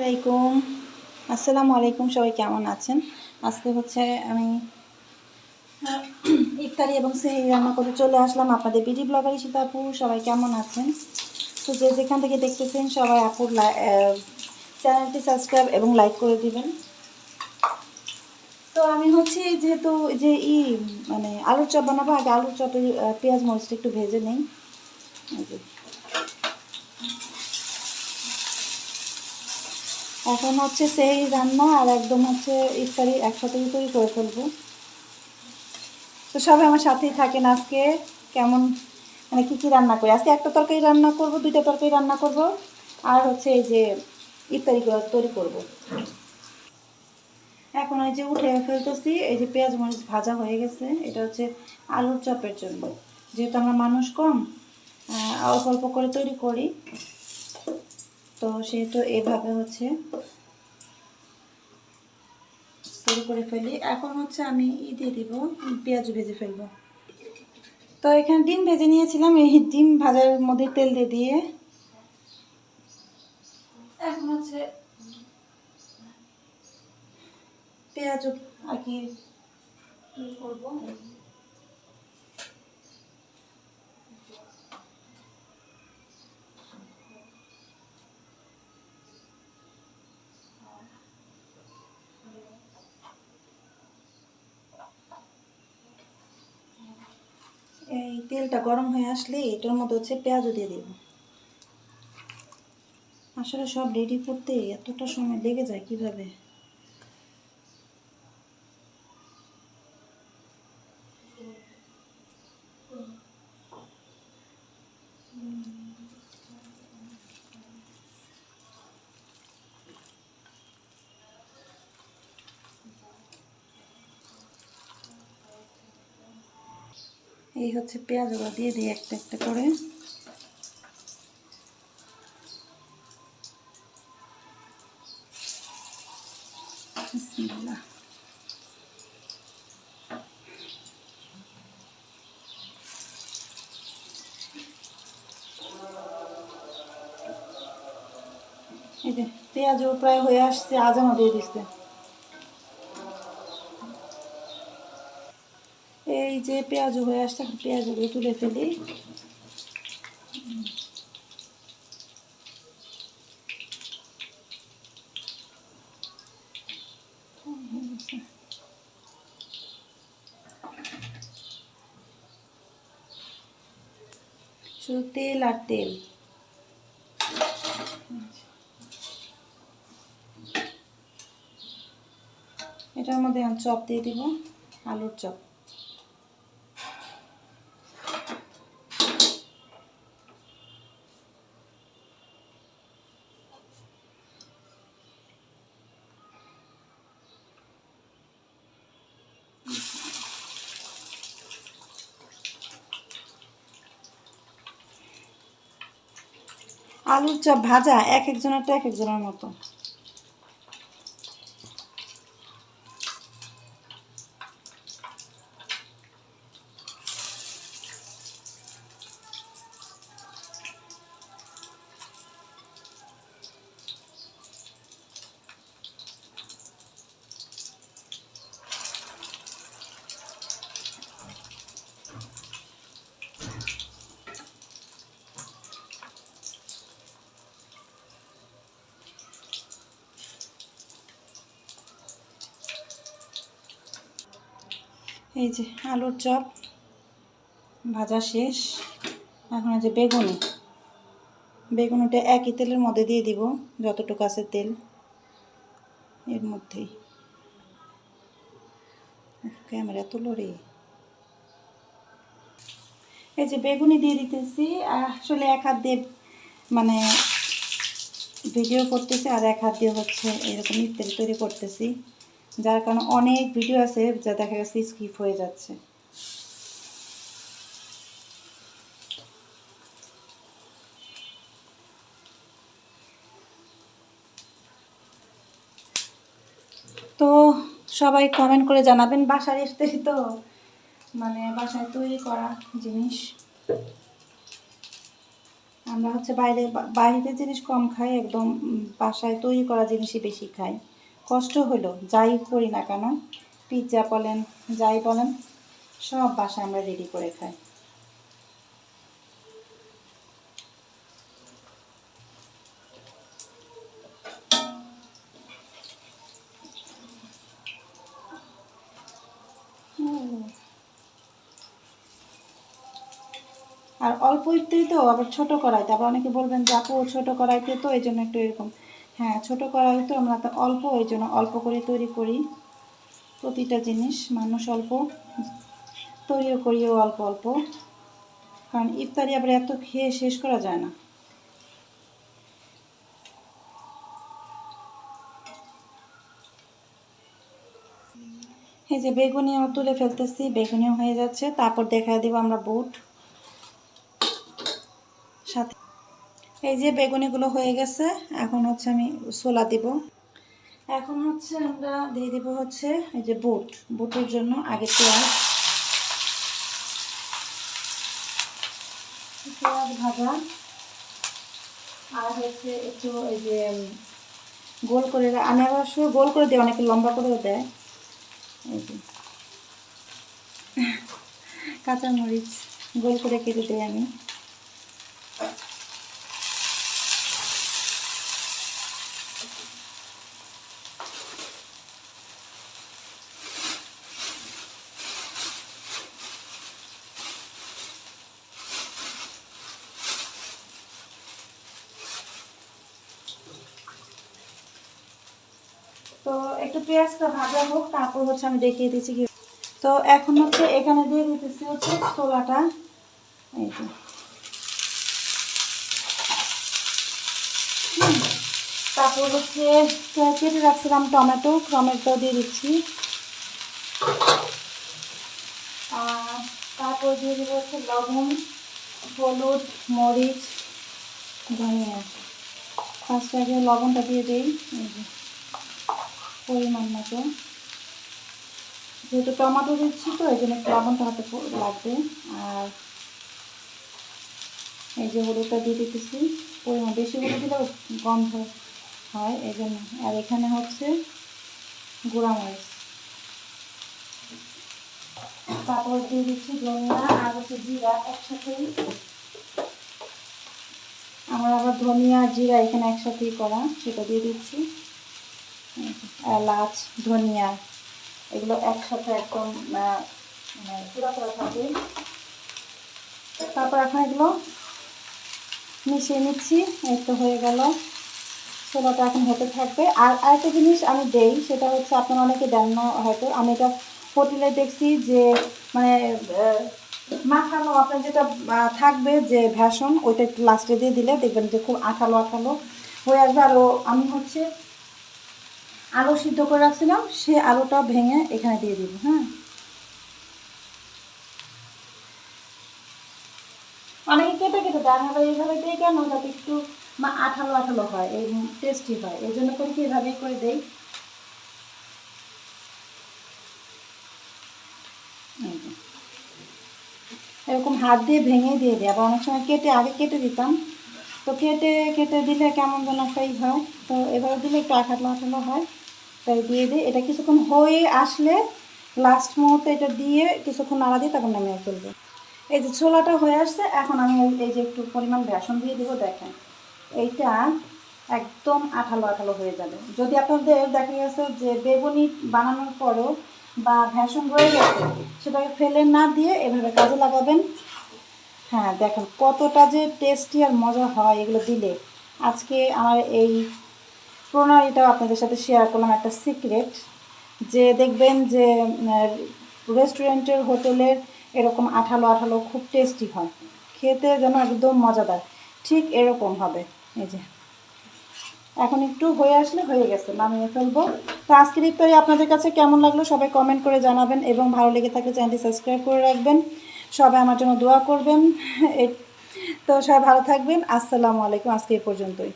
আলাইকুম আসসালামু আলাইকুম। সবাই কেমন আছেন? আজকে হচ্ছে আমি ইফতারি এবং সেহরি রান্না করে চলে আসলাম আপনাদের বিডি ব্লগার ঈশিতা আপু। সবাই কেমন আছেন? তো যে যেখান থেকে দেখতেছেন সবাই আপুর চ্যানেলটি সাবস্ক্রাইব এবং লাইক করে দিবেন। তো আমি হচ্ছে যেহেতু যে মানে আলুর চপ বানাবো, আগে আলুর চপের পেঁয়াজ মরিচটা একটু ভেজে নিই। এখন হচ্ছে সেই রান্না আর একদম হচ্ছে ইফতারি একসাথে তৈরি করে ফেলবো। তো সবাই আমার সাথেই থাকেন। আজকে কেমন মানে কী রান্না করি, আজকে একটা তরকারি রান্না করব, দুইটা তরকারি রান্না করব, আর হচ্ছে এই যে ইফতারিগুলো তৈরি করব। এখন এই যে উঠে ফেলতেছি, এই যে পেঁয়াজ মরিচ ভাজা হয়ে গেছে। এটা হচ্ছে আলুর চপের জন্য, যেহেতু আমরা মানুষ কম, অল্প অল্প করে তৈরি করি, তো সেহেতু এভাবে হচ্ছে তৈরি করে ফেলি। এখন হচ্ছে আমি দিয়ে দিব, পেঁয়াজ ভেজে ফেলবো। তো এখানে ডিম ভেজে নিয়েছিলাম, এই ডিম ভাজার মধ্যে তেল দিয়ে এখন হচ্ছে পেঁয়াজ আর কি করবো। এই তেলটা গরম হয়ে আসলে এটার মধ্যে হচ্ছে পেঁয়াজও দিয়ে দিব। আসলে সব রেডি করতে এতটা সময় লেগে যায় কিভাবে। এই হচ্ছে পেঁয়াজগুলো দিয়ে দিই একটা একটা করে। বিসমিল্লাহ। এই যে পেঁয়াজও প্রায় হয়ে আসছে, আজানও দিয়ে দিচ্ছে। এই যে পেঁয়াজও হয়ে আসছে, পেঁয়াজগুলো তুলে ফেলি। শুধু তেল আর তেল। এটার মধ্যে আমি চপ দিয়ে দিব, আলুর চপ। আলুর চপ ভাজা এক একজনেরটা এক একজনের মতো। এই যে আলুর চপ ভাজা শেষ। এখন এই যে বেগুনিটা একই তেলের মধ্যে দিয়ে দিব, যতটুকু আছে তেল এর মধ্যেই। ক্যামেরা তুলো রে। এই যে বেগুনি দিয়ে দিতেছি। আসলে এক হাত দিয়ে মানে ভিডিও করতেছি আর এক হাত দিয়ে হচ্ছে এরকম ইফতারি তৈরি করতেছি, যার কারণে অনেক ভিডিও আছে যা দেখা গেছে স্কিপ হয়ে যাচ্ছে। তো সবাই কমেন্ট করে জানাবেন, বাসার ইফতারি তো মানে বাসায় তৈরি করা জিনিস, আমরা হচ্ছে বাইরের জিনিস কম খাই, একদম বাসায় তৈরি করা জিনিসই বেশি খাই। কষ্ট হলো যাই করি না কেন, পিৎজা বলেন যাই বলেন সব বাসায় আমরা রেডি করে খাই। আর অল্প একটুই তো, আবার ছোট কড়াইতে, আবার অনেকে বলবেন যে আপু ছোট কড়াইতে তো এই জন্য একটু এরকম। হ্যাঁ, ছোট কড়াই তো আমরা তো অল্প, এই জন্য অল্প করে তৈরি করি প্রতিটা জিনিস। মানুষ অল্প, তৈরিও করিও অল্প অল্প, কারণ ইফতারি আবার এত খেয়ে শেষ করা যায় না। এই যে বেগুনিও তুলে ফেলতেছি, বেগুনিও হয়ে যাচ্ছে। তারপর দেখা দিব আমরা বুট সাথে। এই যে বেগুনিগুলো হয়ে গেছে, এখন হচ্ছে আমি ছোলা দিব। এখন হচ্ছে আমরা দিয়ে দিব হচ্ছে এই যে বুটের জন্য আগে পেঁয়াজ ভাজা, আর হচ্ছে একটু এই যে গোল করে, আমি আবার গোল করে দিই, অনেকে লম্বা করেও দেয়। এই যে কাঁচামরিচ গোল করে কেটে দিই আমি। তো একটু পেঁয়াজটা ভাজা হোক, তারপর হচ্ছে আমি দেখিয়ে দিচ্ছি কি। তো এখন হচ্ছে এখানে দিয়ে দিতেছি হচ্ছে ছোলাটা। এই যে তারপর হচ্ছে কেটে রাখছিলাম টমেটো দিয়ে দিচ্ছি। তারপর দিয়ে দেবো হচ্ছে লবণ, হলুদ, মরিচ, ধনিয়া। ফার্স্ট আগে লবণটা দিয়ে দিই, এই যে পরিমাণ মতো, যেহেতু টমেটো দিচ্ছি তো এই জন্য একটু লবণটা হাতে লাগবে। আর এই যে হলুদটা দিয়ে দিতেছি, পরিমাণ বেশি হলুদ দিলেও গন্ধ হয় এই জন্য। আর এখানে হচ্ছে গুঁড়া মরিচ, তারপর দিয়ে দিচ্ছি ধনিয়া আর হচ্ছে জিরা একসাথেই। আমার আবার ধনিয়া জিরা এখানে একসাথেই করা, সেটা দিয়ে দিচ্ছি। এলাচ, ধনিয়া এগুলো একসাথে একদম পুরা করা থাকে। তারপর এখন এগুলো মিশিয়ে নিচ্ছি। এই তো হয়ে গেল, ছোলাটা এখন হতে থাকবে। আর আরেকটা জিনিস আমি দেই, সেটা হচ্ছে আপনারা অনেকে দেন না হয়তো, আমি এটা হোটেলে দেখছি যে মানে মাখানো আপনার যেটা থাকবে যে ভেষণ, ওইটা একটু লাস্টে দিয়ে দিলে দেখবেন যে খুব আঠালো আঠালো হয়ে আসবে। আরও আমি হচ্ছে আলু সিদ্ধ করে রাখছিলাম, সে আলুটা ভেঙে এখানে দিয়ে দিব। হ্যাঁ, অনেকে কেটে কেটে দেন, আবার এইভাবে দিয়ে কেন, যাতে একটু আঠালো আঠালো হয়, এই টেস্টি হয়, এই জন্য করে কি এভাবেই করে দেই। এরকম হাত দিয়ে ভেঙে দিয়ে দিই, আবার অনেক সময় আগে কেটে দিতাম, তো কেটে দিলে কেমন যেন একটাই হয়, তো এবারে দিলে একটু আঠালো আঠালো হয়, তাই দিয়ে দিই। এটা কিছুক্ষণ হয়ে আসলে লাস্ট মুহূর্তে এটা দিয়ে কিছুক্ষণ নাড়া দিয়ে তারপর নামিয়ে ফেলবো। এই যে ছোলাটা হয়ে আসছে, এখন আমি এই যে একটু পরিমাণ বেসন দিয়ে দেবো। দেখেন এইটা একদম আঠালো আঠালো হয়ে যাবে। যদি আপনাদের দেখা গেছে যে বেগুনি বানানোর পরেও বা ভেষণ রয়ে গেছে, সেটাকে ফেলে না দিয়ে এভাবে কাজে লাগাবেন। হ্যাঁ, দেখেন কতটা যে টেস্টি আর মজা হয় এগুলো দিলে। আজকে আমার এই প্রণালীটাও আপনাদের সাথে শেয়ার করলাম, একটা সিক্রেট, যে দেখবেন যে রেস্টুরেন্টের হোটেলের এরকম আঠালো আঠালো খুব টেস্টি হয়, খেতে যেন একদম মজাদার, ঠিক এরকম হবে। এই যে এখন একটু হয়ে আসলে হয়ে গেছে, নামিয়ে ফেলবো। তো আজকের ইফতারি আপনাদের কাছে কেমন লাগলো সবাই কমেন্ট করে জানাবেন, এবং ভালো লেগে থাকলে চ্যানেলটি সাবস্ক্রাইব করে রাখবেন। সবাই আমার জন্য দোয়া করবেন। তো সবাই ভালো থাকবেন। আসসালামু আলাইকুম। আজকে এই পর্যন্তই।